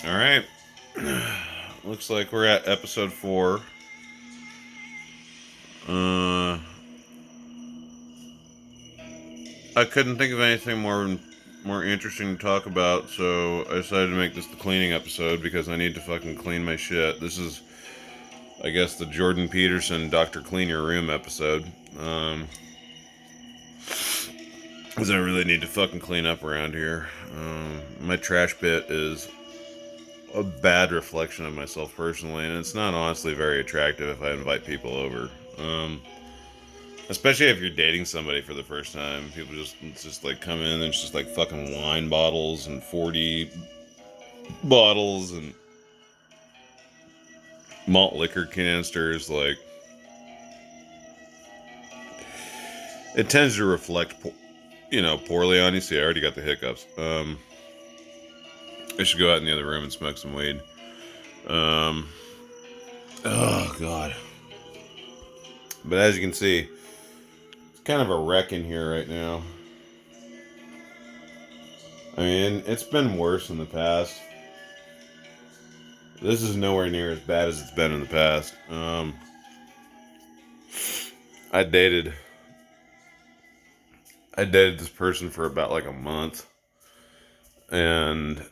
All right. Looks like we're at episode 4. Uh, I couldn't think of anything more interesting to talk about, so I decided to make this the cleaning episode because I need to fucking clean my shit. This is, I guess, the Jordan Peterson Dr. Clean Your Room episode. Um, because I really need to fucking clean up around here. My trash pit is a bad reflection of myself personally, and it's not honestly very attractive if I invite people over. Especially if you're dating somebody for the first time, people just like come in and it's just like fucking wine bottles and 40 bottles and malt liquor canisters. Like it tends to reflect, poorly on you. See, I already got the hiccups. I should go out in the other room and smoke some weed. Um, oh god. But as you can see, it's kind of a wreck in here right now. I mean, it's been worse in the past. This is nowhere near as bad as it's been in the past. I dated I dated this person for about like a month, and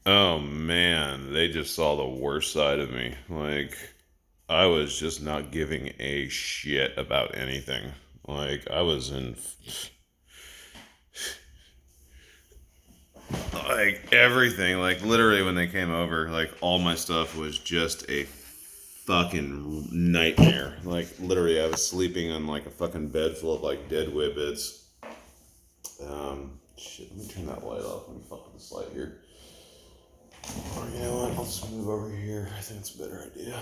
oh man, they just saw the worst side of me. Like, I was just not giving a shit about anything. Like, I was in like everything. Like, literally, when they came over, like, all my stuff was just a fucking nightmare. Like, literally, I was sleeping on like a fucking bed full of like dead whippets. Shit, let me turn that light off. Let me fuck with this light here. Or you know what? I'll just move over here. I think it's a better idea.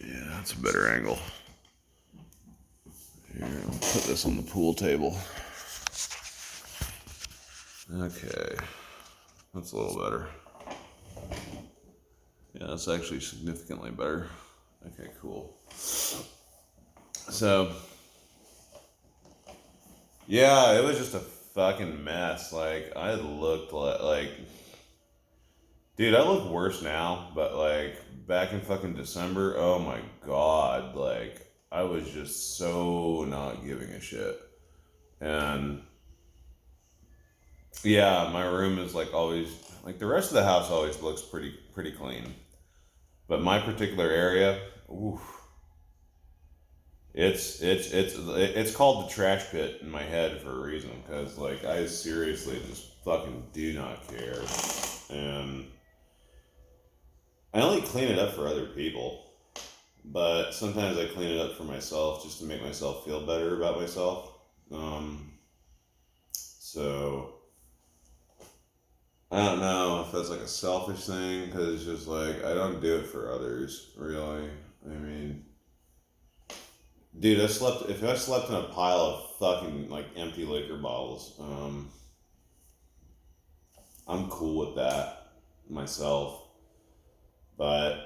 Yeah, that's a better angle. Here, I'll put this on the pool table. Okay, that's a little better. Yeah, that's actually significantly better. Okay, cool. So, yeah, it was just a fucking mess. Like, I looked like dude, I look worse now, but like back in fucking December, oh my god, like I was just so not giving a shit. And yeah, my room is like always like the rest of the house always looks pretty clean. But my particular area, oof, it's called the trash pit in my head for a reason because like I seriously just fucking do not care. And I only clean it up for other people. But sometimes I clean it up for myself just to make myself feel better about myself. So I don't know if that's like a selfish thing because it's just like I don't do it for others, really. I mean, dude, if I slept in a pile of fucking like empty liquor bottles, I'm cool with that myself. But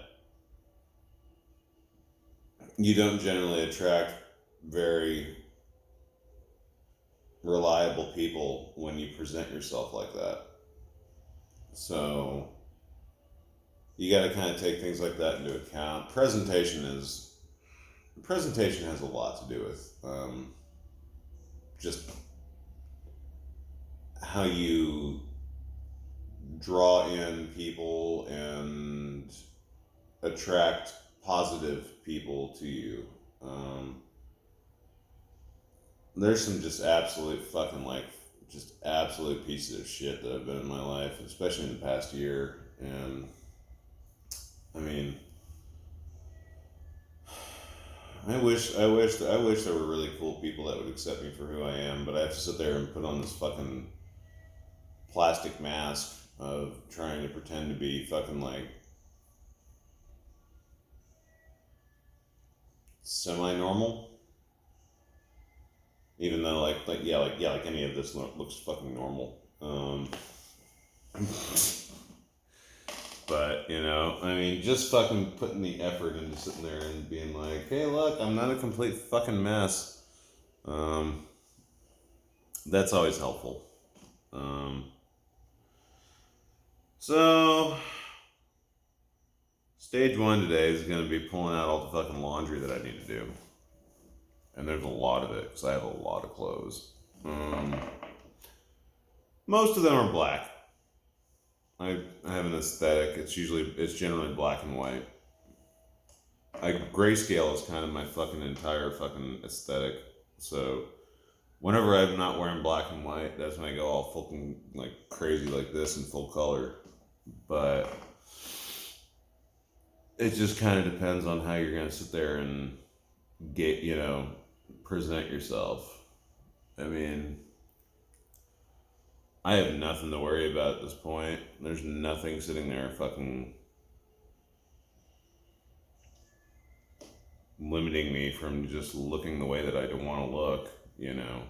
you don't generally attract very reliable people when you present yourself like that. So you got to kind of take things like that into account. Presentation has a lot to do with just how you draw in people and attract positive people to you. Um, there's some just absolute fucking like just absolute pieces of shit that have been in my life, especially in the past year. And I mean, I wish there were really cool people that would accept me for who I am, but I have to sit there and put on this fucking plastic mask of trying to pretend to be fucking like semi-normal, even though like any of this looks fucking normal. But I mean, just fucking putting the effort into sitting there and being like, hey, look, I'm not a complete fucking mess. Um, that's always helpful. So, stage one today is going to be pulling out all the fucking laundry that I need to do. And there's a lot of it because I have a lot of clothes. Most of them are black. I have an aesthetic. It's generally black and white. Grayscale is kind of my fucking entire fucking aesthetic. So whenever I'm not wearing black and white, that's when I go all fucking like crazy like this in full color. But it just kind of depends on how you're gonna sit there and present yourself. I mean, I have nothing to worry about at this point. There's nothing sitting there fucking limiting me from just looking the way that I want to look, you know.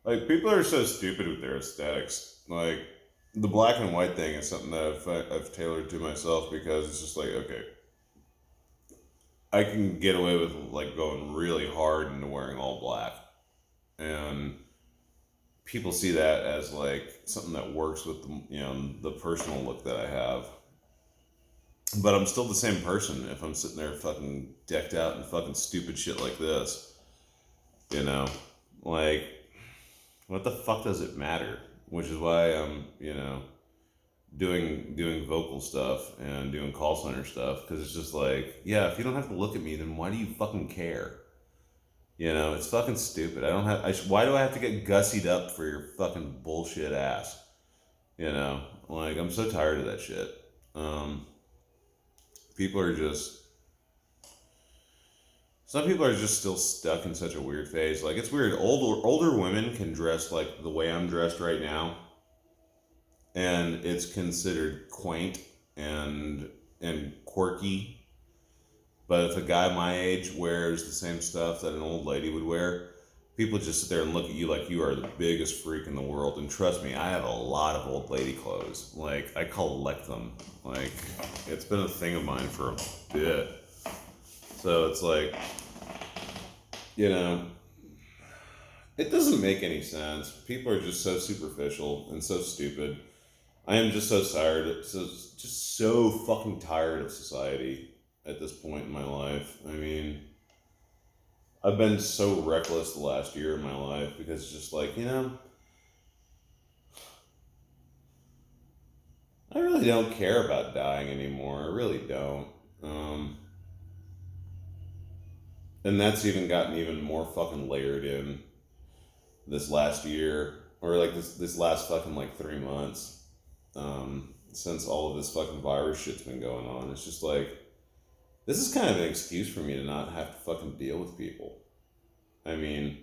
Like, people are so stupid with their aesthetics. Like, the black and white thing is something that I've tailored to myself because it's just like, okay, I can get away with like going really hard into wearing all black, and people see that as like something that works with the personal look that I have. But I'm still the same person if I'm sitting there fucking decked out in fucking stupid shit like this. You know, like, what the fuck does it matter? Which is why I'm doing vocal stuff and doing call center stuff, because it's just like, yeah, if you don't have to look at me, then why do you fucking care? It's fucking stupid. I don't have. Why do I have to get gussied up for your fucking bullshit ass? Like, I'm so tired of that shit. People are just. Some people are just still stuck in such a weird phase. Like, it's weird. Older women can dress like the way I'm dressed right now, and it's considered quaint and quirky. But if a guy my age wears the same stuff that an old lady would wear, people just sit there and look at you like you are the biggest freak in the world. And trust me, I have a lot of old lady clothes. Like, I collect them. Like, it's been a thing of mine for a bit. So it's like, it doesn't make any sense. People are just so superficial and so stupid. I am just so tired, so fucking tired of society at this point in my life. I mean, I've been so reckless the last year of my life because it's just like, I really don't care about dying anymore. I really don't. And that's even gotten even more fucking layered in this last year, or like this last fucking like 3 months, since all of this fucking virus shit's been going on. It's just like, this is kind of an excuse for me to not have to fucking deal with people. I mean,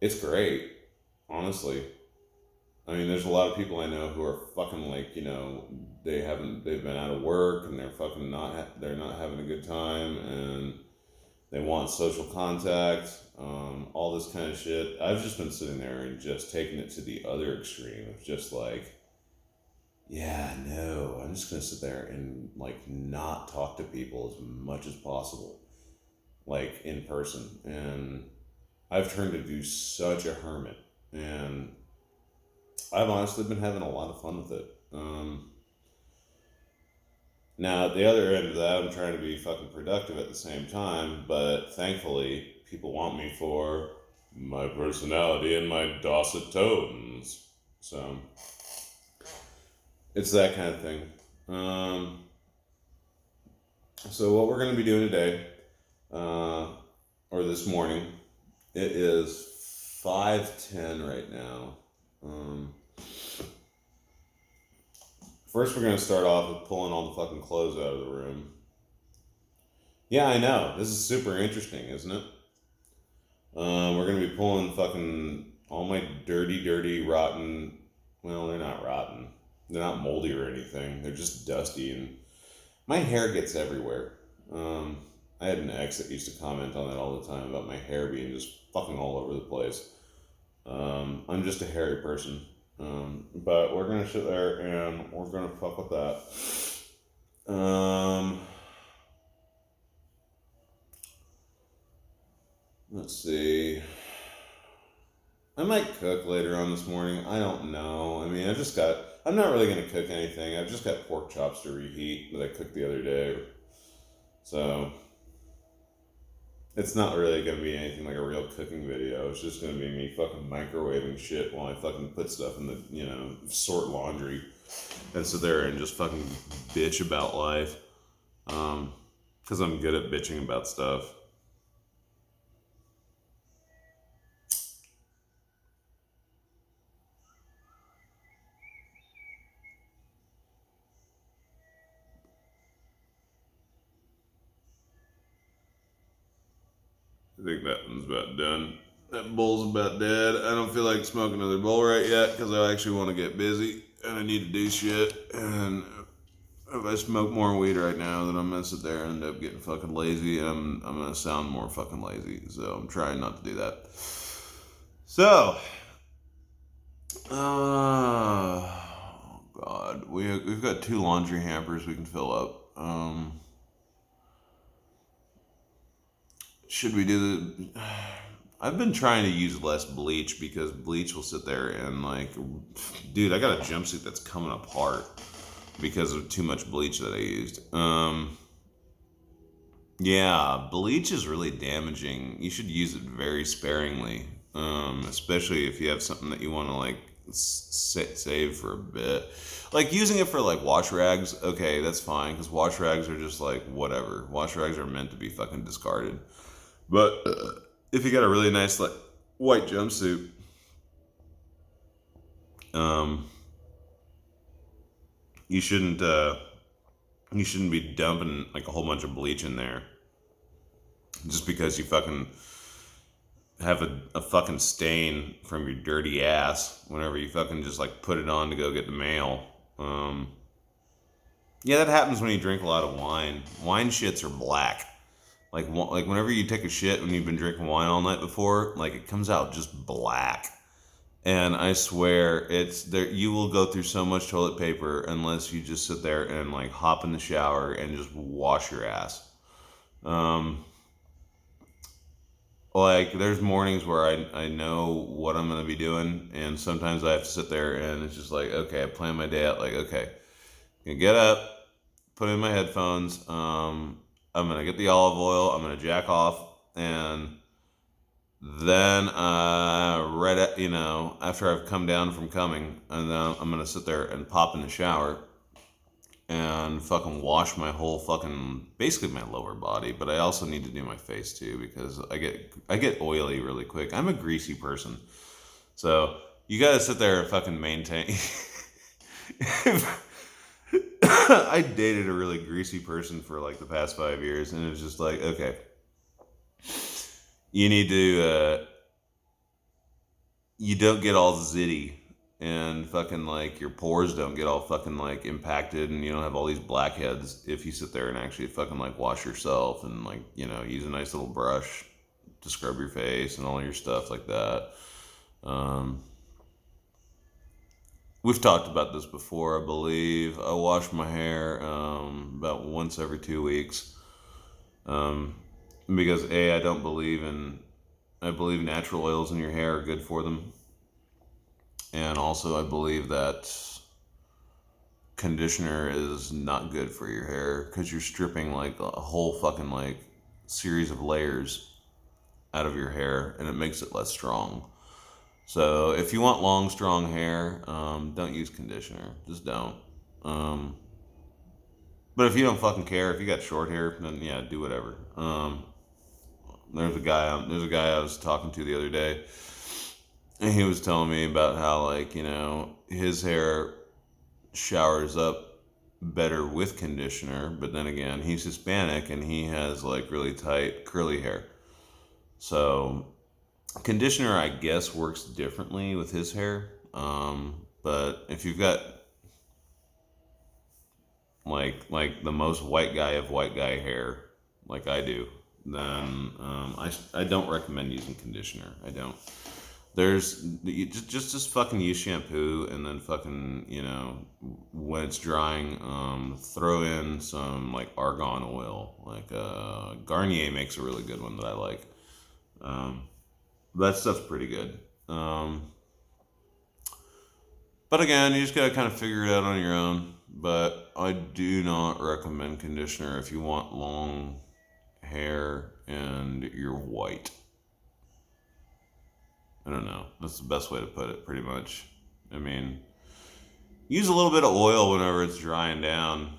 it's great, honestly. I mean, there's a lot of people I know who are fucking like, they've been out of work and they're fucking they're not having a good time, and they want social contact, all this kind of shit. I've just been sitting there and just taking it to the other extreme of just like, yeah, no, I'm just gonna sit there and like not talk to people as much as possible, like in person. And I've turned to do such a hermit, and I've honestly been having a lot of fun with it. Now, at the other end of that, I'm trying to be fucking productive at the same time, but thankfully, people want me for my personality and my Dorset tones. So, it's that kind of thing. So what we're going to be doing today, or this morning, it is 5:10 right now. First, we're going to start off with pulling all the fucking clothes out of the room. Yeah, I know. This is super interesting, isn't it? We're going to be pulling fucking all my dirty, rotten... Well, they're not rotten. They're not moldy or anything. They're just dusty, and my hair gets everywhere. I had an ex that used to comment on that all the time about my hair being just fucking all over the place. I'm just a hairy person. But we're gonna sit there and we're gonna fuck with that. Let's see. I might cook later on this morning. I don't know. I mean, I'm not really going to cook anything. I've just got pork chops to reheat that I cooked the other day. So, it's not really going to be anything like a real cooking video. It's just going to be me fucking microwaving shit while I fucking put stuff in the, sort laundry and sit there and just fucking bitch about life. Because I'm good at bitching about stuff. I think that one's about done. That bowl's about dead. I don't feel like smoking another bowl right yet because I actually want to get busy and I need to do shit. And if I smoke more weed right now, then I'm gonna sit there and end up getting fucking lazy, and I'm gonna sound more fucking lazy. So I'm trying not to do that. So, oh God, we've got 2 laundry hampers we can fill up. Should we do the? I've been trying to use less bleach because bleach will sit there and like, dude, I got a jumpsuit that's coming apart because of too much bleach that I used. Yeah, bleach is really damaging. You should use it very sparingly, especially if you have something that you want to like save for a bit. Like using it for like wash rags, okay, that's fine because wash rags are just like whatever. Wash rags are meant to be fucking discarded. But if you got a really nice like white jumpsuit, you shouldn't be dumping like a whole bunch of bleach in there just because you fucking have a fucking stain from your dirty ass whenever you fucking just like put it on to go get the mail. Yeah, that happens when you drink a lot of wine. Wine shits are black. Like whenever you take a shit when you've been drinking wine all night before, like it comes out just black. And I swear it's there. You will go through so much toilet paper unless you just sit there and like hop in the shower and just wash your ass. Like there's mornings where I know what I'm gonna be doing, and sometimes I have to sit there and it's just like, okay, I plan my day out. Like, okay, I'm gonna get up, put in my headphones. I'm gonna get the olive oil. I'm gonna jack off, and then after I've come down from coming, and then I'm gonna sit there and pop in the shower and fucking wash my whole fucking basically my lower body, but I also need to do my face too because I get oily really quick. I'm a greasy person. So you gotta sit there and fucking maintain. I dated a really greasy person for like the past 5 years, and it was just like, okay, you need to you don't get all zitty and fucking like your pores don't get all fucking like impacted, and you don't have all these blackheads if you sit there and actually fucking like wash yourself and like use a nice little brush to scrub your face and all your stuff like that. We've talked about this before, I believe. I wash my hair about once every 2 weeks because I don't believe I believe natural oils in your hair are good for them. And also, I believe that conditioner is not good for your hair because you're stripping like a whole fucking like series of layers out of your hair, and it makes it less strong. So if you want long, strong hair, don't use conditioner. Just don't. But if you don't fucking care, if you got short hair, then yeah, do whatever. There's a guy I was talking to the other day, and he was telling me about how like his hair showers up better with conditioner, but then again, he's Hispanic and he has like really tight curly hair. So conditioner, I guess, works differently with his hair. But if you've got like the most white guy of white guy hair, like I do, then I don't recommend using conditioner. I don't. You just fucking use shampoo, and then fucking when it's drying, throw in some like argan oil. Like Garnier makes a really good one that I like. That stuff's pretty good. But again, you just gotta kind of figure it out on your own. But I do not recommend conditioner if you want long hair and you're white. I don't know. That's the best way to put it, pretty much. I mean, use a little bit of oil whenever it's drying down.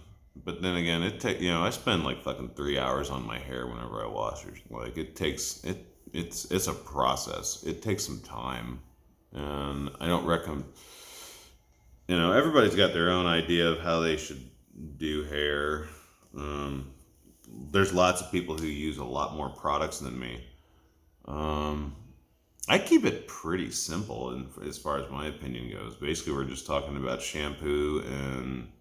But then again, I spend like fucking 3 hours on my hair whenever I wash it. Like it takes it. It's a process. It takes some time, and I don't recommend. Everybody's got their own idea of how they should do hair. Um, there's lots of people who use a lot more products than me. Um, I keep it pretty simple, and as far as my opinion goes, basically we're just talking about shampoo and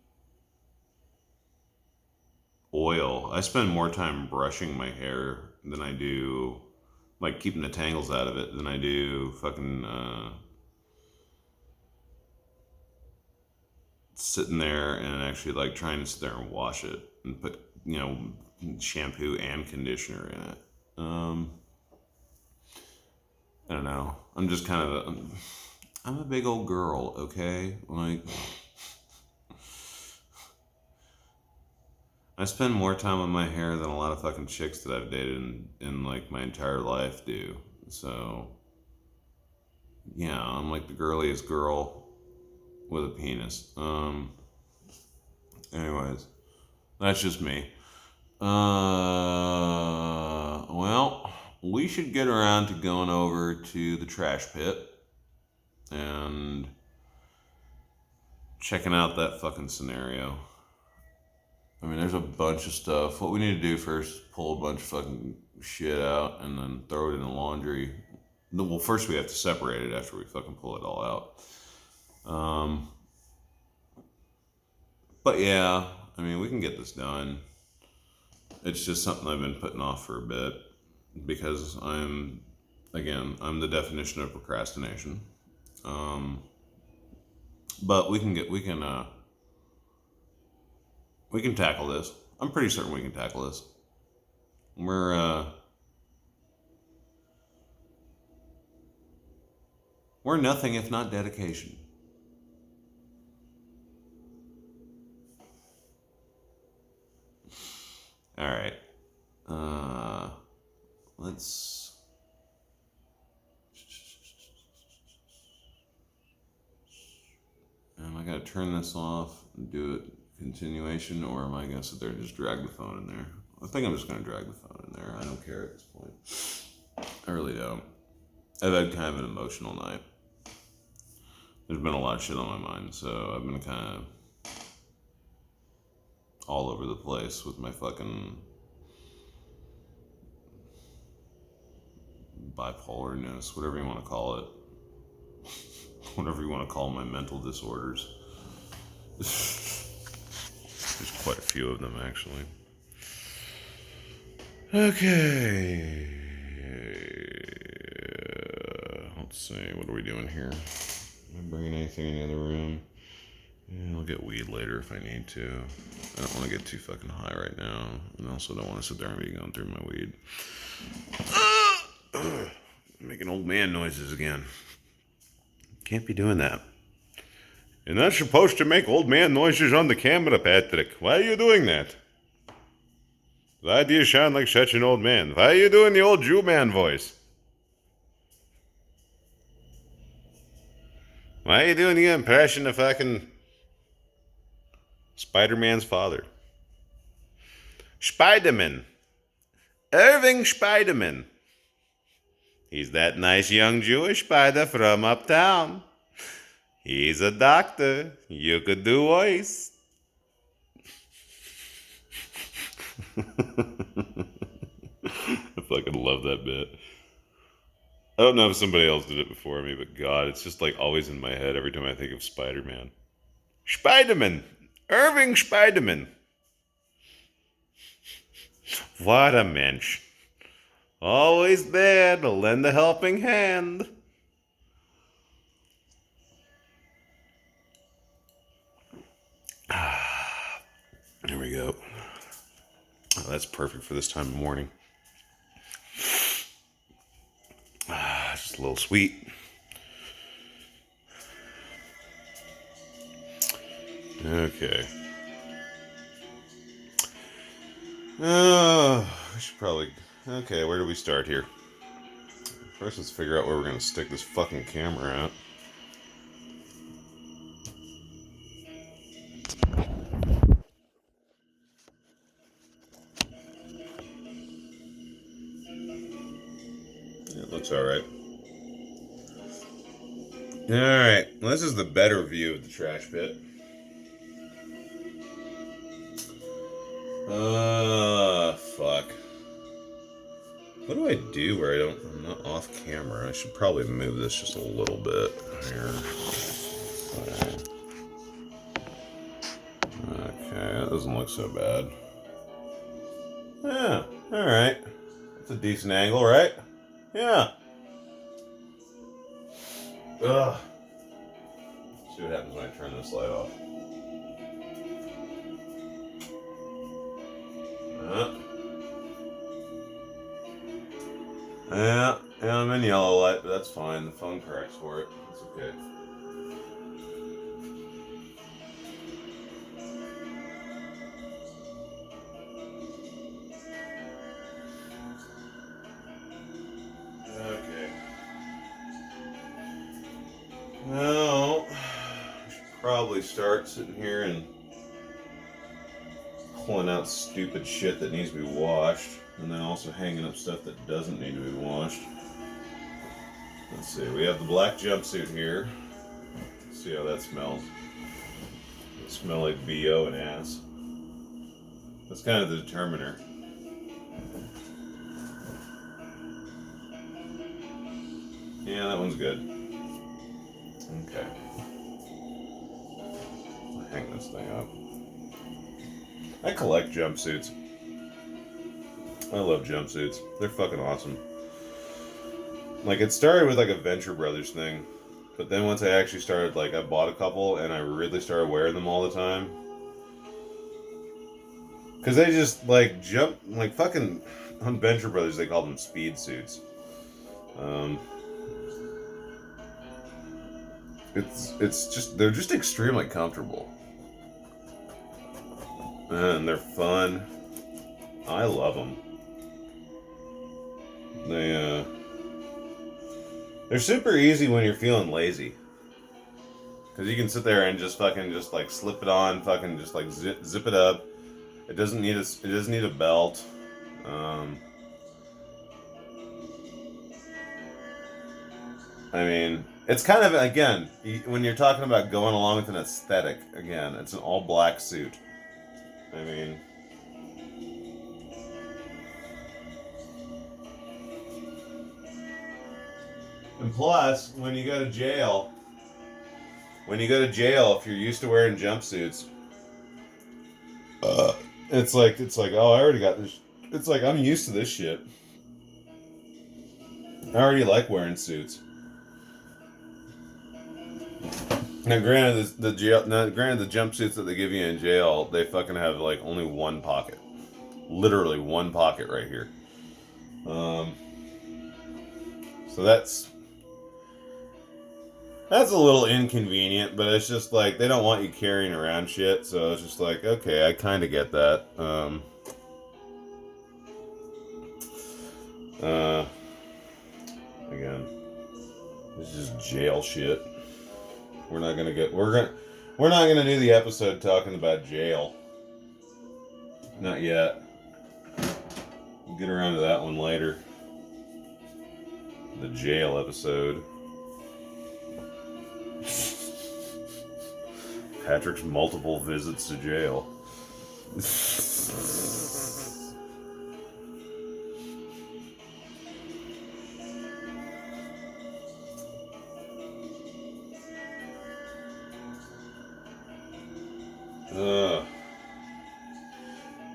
oil. I spend more time brushing my hair than I do, like keeping the tangles out of it, than I do fucking sitting there and actually like trying to sit there and wash it and put shampoo and conditioner in it. I don't know. I'm just kind of I'm a big old girl, okay? Like I spend more time on my hair than a lot of fucking chicks that I've dated in like my entire life do. So yeah, I'm like the girliest girl with a penis. Anyways, that's just me. Well, we should get around to going over to the trash pit and checking out that fucking scenario. I mean, there's a bunch of stuff. What we need to do first is pull a bunch of fucking shit out and then throw it in the laundry. Well, first we have to separate it after we fucking pull it all out. But yeah, I mean, we can get this done. It's just something I've been putting off for a bit because I'm the definition of procrastination. But we can tackle this. I'm pretty certain we can tackle this. We're nothing if not dedication. All right. Let's. Am I gonna turn this off and do it continuation, or am I gonna sit there and just drag the phone in there? I think I'm just gonna drag the phone in there. I don't care at this point. I really don't. I've had kind of an emotional night. There's been a lot of shit on my mind, so I've been kind of all over the place with my fucking bipolarness, whatever you want to call it. Whatever you want to call my mental disorders. There's quite a few of them, actually. Okay. Let's see. What are we doing here? Am I bringing anything in the other room? Yeah, I'll get weed later if I need to. I don't want to get too fucking high right now. And I also don't want to sit there and be going through my weed. Making old man noises again. Can't be doing that. You're not supposed to make old man noises on the camera, Patrick. Why are you doing that? Why do you sound like such an old man? Why are you doing the old Jew man voice? Why are you doing the impression of fucking Spider-Man's father? Spiderman. Irving Spiderman. He's that nice young Jewish spider from uptown. He's a doctor. You could do voice. I fucking love that bit. I don't know if somebody else did it before me, but God, it's just like always in my head every time I think of Spider-Man. Spiderman! Irving Spiderman! What a mensch. Always there to lend a helping hand. Here we go. Oh, that's perfect for this time of morning. It's a little sweet. Okay. We should probably... Okay, where do we start here? First, let's figure out where we're going to stick this fucking camera at. It looks alright. Alright, well, this is the better view of the trash pit. Fuck. What do I do where I'm not off camera? I should probably move this just a little bit here. Okay, that doesn't look so bad. Yeah, alright. That's a decent angle, right? Yeah. Ugh. See what happens when I turn this light off. Yeah, I'm in yellow light, but that's fine. The phone corrects for it. It's okay. Okay. Well, I should probably start sitting here and pulling out stupid shit that needs to be washed, and then also hanging up stuff that doesn't need to be washed. Let's see, we have the black jumpsuit here. Let's see how that smells. It smells like BO and ass. That's kind of the determiner. Yeah, that one's good. Okay. I'll hang this thing up. I collect jumpsuits. I love jumpsuits. They're fucking awesome. Like, it started with like a Venture Brothers thing, but then once I actually started, like, I bought a couple and I really started wearing them all the time. Because they just, like, fucking, on Venture Brothers they call them speed suits. It's just, they're just extremely comfortable. And they're fun. I love them. They're super easy when you're feeling lazy. Because you can sit there and just fucking just like slip it on, fucking just like zip it up. It doesn't need a belt. I mean, it's kind of, again, when you're talking about going along with an aesthetic, again, it's an all black suit. I mean, and plus, when you go to jail, if you're used to wearing jumpsuits, it's like, oh, I already got this. It's like, I'm used to this shit. I already like wearing suits. Now, granted, the jumpsuits that they give you in jail, they fucking have like only one pocket, literally one pocket right here. So that's a little inconvenient, but it's just like they don't want you carrying around shit, so it's just like, okay, I kind of get that. Again, this is jail shit. We're not gonna do the episode talking about jail. Not yet. We'll get around to that one later. The jail episode. Patrick's multiple visits to jail.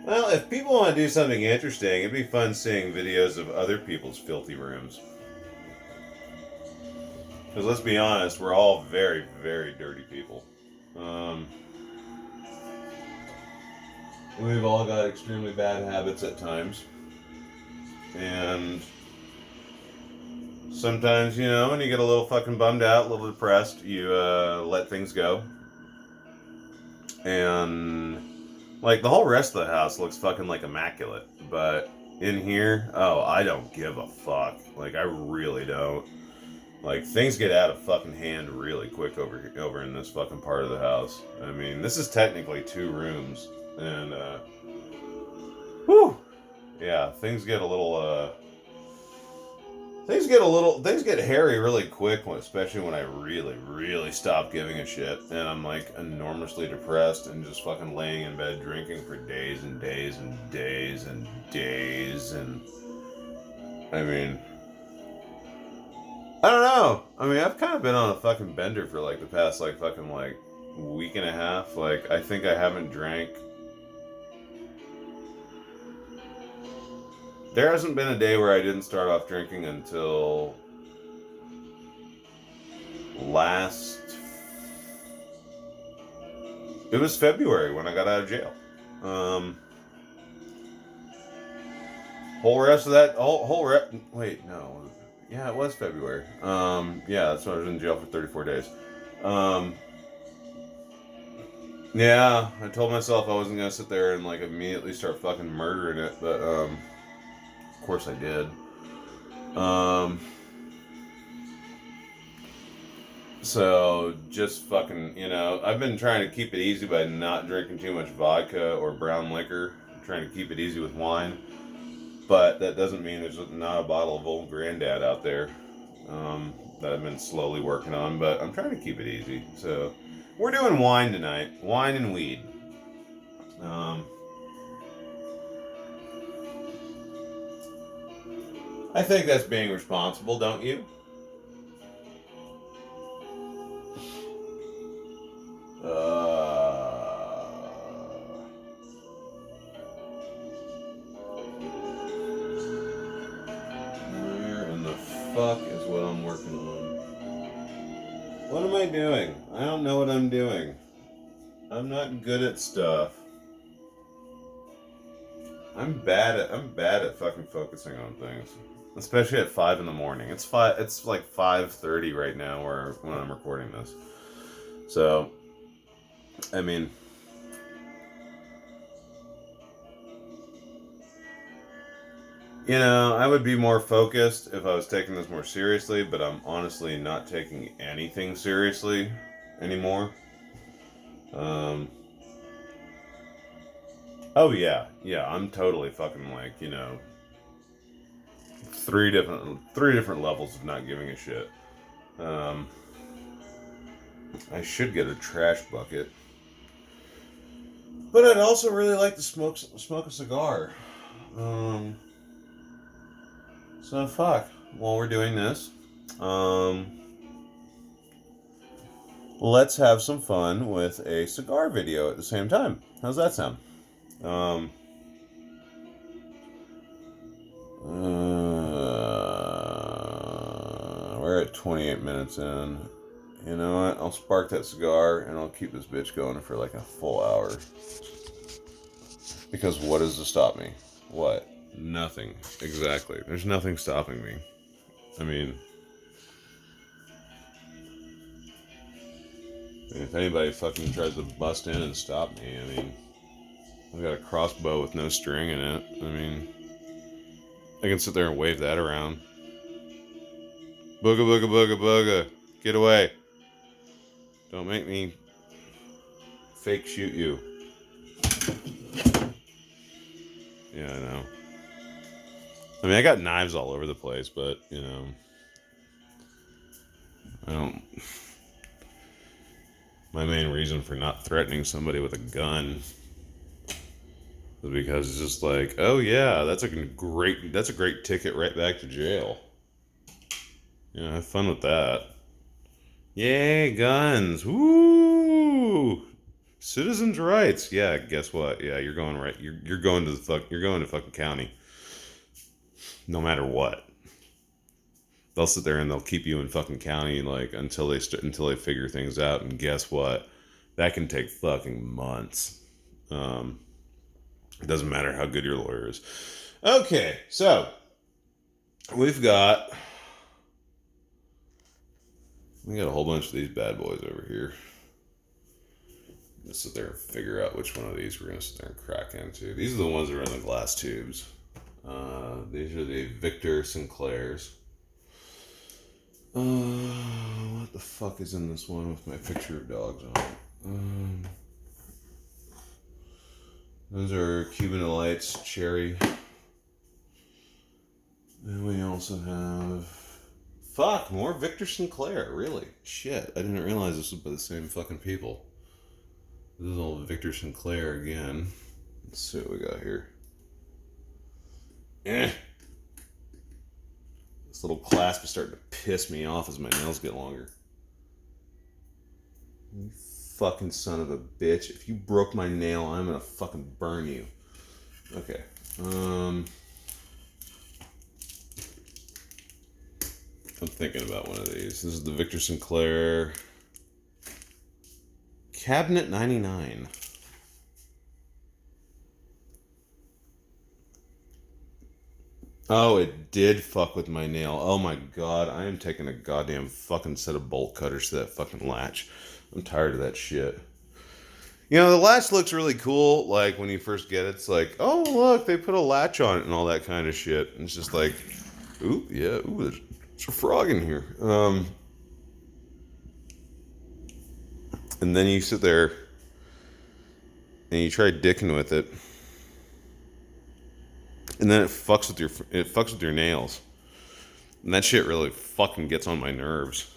Well, if people want to do something interesting, it'd be fun seeing videos of other people's filthy rooms. Because let's be honest, we're all very, very dirty people. We've all got extremely bad habits at times. And Sometimes, you know, when you get a little fucking bummed out, a little depressed, you let things go. And like the whole rest of the house looks fucking like immaculate, but in here, oh, I don't give a fuck. Like I really don't. Like things get out of fucking hand really quick over in this fucking part of the house. I mean, this is technically 2 rooms, and whew, yeah, things get hairy really quick, especially when I really, really stop giving a shit, and I'm like enormously depressed and just fucking laying in bed drinking for days and days and days and days, and I mean, I don't know. I mean, I've kind of been on a fucking bender for like the past like fucking like week and a half. Like, I think I haven't drank. There hasn't been a day where I didn't start off drinking until last. It was February when I got out of jail. Whole rest of that wait, no. Yeah, it was February. Yeah, that's when I was in jail for 34 days. Yeah, I told myself I wasn't gonna sit there and like immediately start fucking murdering it, but of course I did. So just fucking, you know, I've been trying to keep it easy by not drinking too much vodka or brown liquor. I'm trying to keep it easy with wine. But that doesn't mean there's not a bottle of Old Granddad out there that I've been slowly working on. But I'm trying to keep it easy. So we're doing wine tonight. Wine and weed. I think that's being responsible, don't you? Where in the fuck is what I'm working on? What am I doing? I don't know what I'm doing. I'm not good at stuff. I'm bad at fucking focusing on things. Especially at 5 in the morning. It's like 5:30 right now when I'm recording this. So I mean, you know, I would be more focused if I was taking this more seriously, but I'm honestly not taking anything seriously anymore. Oh yeah, I'm totally fucking like, you know, three different levels of not giving a shit. I should get a trash bucket, but I'd also really like to smoke a cigar. So fuck. While we're doing this, let's have some fun with a cigar video at the same time. How's that sound? We're at 28 minutes in. You know what? I'll spark that cigar and I'll keep this bitch going for like a full hour. Because what is to stop me? What? Nothing. Exactly. There's nothing stopping me. I mean, if anybody fucking tries to bust in and stop me, I mean, I've got a crossbow with no string in it. I mean, I can sit there and wave that around. Booga booga booga booga. Get away. Don't make me fake shoot you. Yeah, I know. I mean, I got knives all over the place, but, you know, I don't... My main reason for not threatening somebody with a gun is because it's just like, oh yeah, that's a great ticket right back to jail. You know, have fun with that. Yay, guns! Woo! Citizens' rights. Yeah, guess what? Yeah, you're going right. You're going to fucking county. No matter what, they'll sit there and they'll keep you in fucking county like until they figure things out. And guess what? That can take fucking months. It doesn't matter how good your lawyer is. Okay, so we've got We got a whole bunch of these bad boys over here. Let's sit there and figure out which one of these we're going to sit there and crack into. These are the ones that are in the glass tubes. These are the Victor Sinclairs. What the fuck is in this one with my picture of dogs on it? Those are Cuban Delights Cherry. And we also have... Fuck, more Victor Sinclair, really? Shit, I didn't realize this was by the same fucking people. This is old Victor Sinclair again. Let's see what we got here. This little clasp is starting to piss me off as my nails get longer. You fucking son of a bitch. If you broke my nail, I'm gonna fucking burn you. Okay. I'm thinking about one of these. This is the Victor Sinclair Cabinet 99. Oh, it did fuck with my nail. Oh my god, I am taking a goddamn fucking set of bolt cutters to that fucking latch. I'm tired of that shit. You know, the latch looks really cool, like, when you first get it. It's like, oh, look, they put a latch on it and all that kind of shit. And it's just like, ooh, yeah, ooh, there's a frog in here. And then you sit there and you try dicking with it. And then it fucks with your nails. And that shit really fucking gets on my nerves.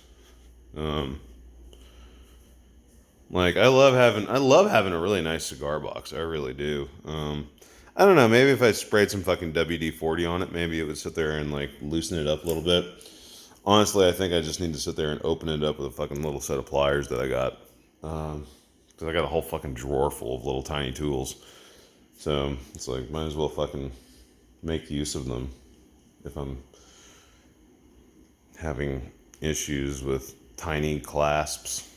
Like I love having a really nice cigar box. I really do. I don't know, maybe if I sprayed some fucking WD-40 on it, maybe it would sit there and like loosen it up a little bit. Honestly, I think I just need to sit there and open it up with a fucking little set of pliers that I got. Because I got a whole fucking drawer full of little tiny tools. So it's like, might as well fucking make use of them if I'm having issues with tiny clasps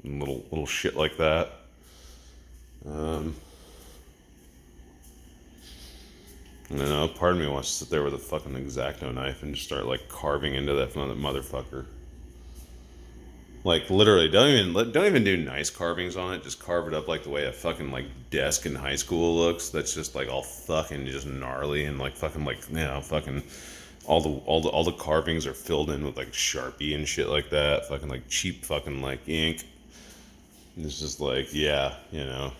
and little shit like that. I don't know, part of me wants to sit there with a fucking X-Acto knife and just start like carving into that motherfucker. Like literally, don't even do nice carvings on it. Just carve it up like the way a fucking like desk in high school looks. That's just like all fucking just gnarly and like fucking like, you know, fucking all the carvings are filled in with like Sharpie and shit like that. Fucking like cheap fucking like ink. And it's just like, yeah, you know,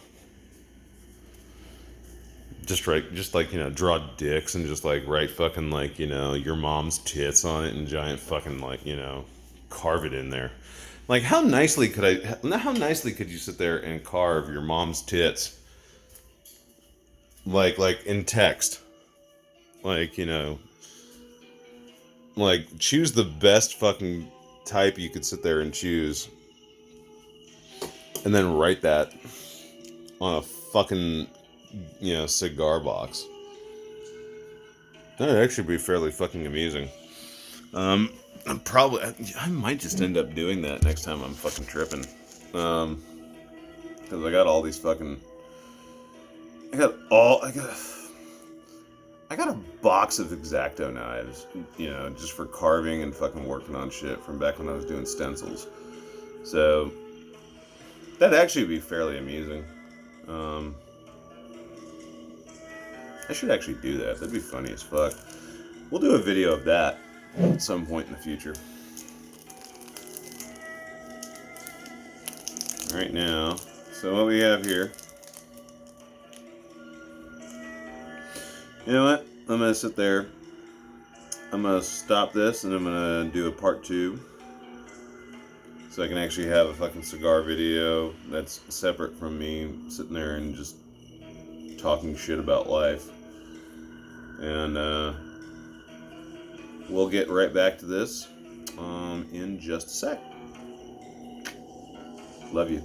just like, you know, draw dicks and just like write fucking like, you know, your mom's tits on it and giant fucking like, you know, carve it in there. Like how nicely could you sit there and carve your mom's tits? Like in text. Like, you know, like choose the best fucking type you could sit there and choose. And then write that on a fucking, you know, cigar box. That'd actually be fairly fucking amusing. I might just end up doing that next time I'm fucking tripping. Because I got all these fucking... I got a box of X-Acto knives, you know, just for carving and fucking working on shit from back when I was doing stencils. So, that'd actually be fairly amusing. I should actually do that. That'd be funny as fuck. We'll do a video of that at some point in the future. Right now, so what we have here. You know what? I'm gonna sit there. I'm gonna stop this and I'm gonna do a part 2. So I can actually have a fucking cigar video that's separate from me sitting there and just talking shit about life. And we'll get right back to this in just a sec. Love you.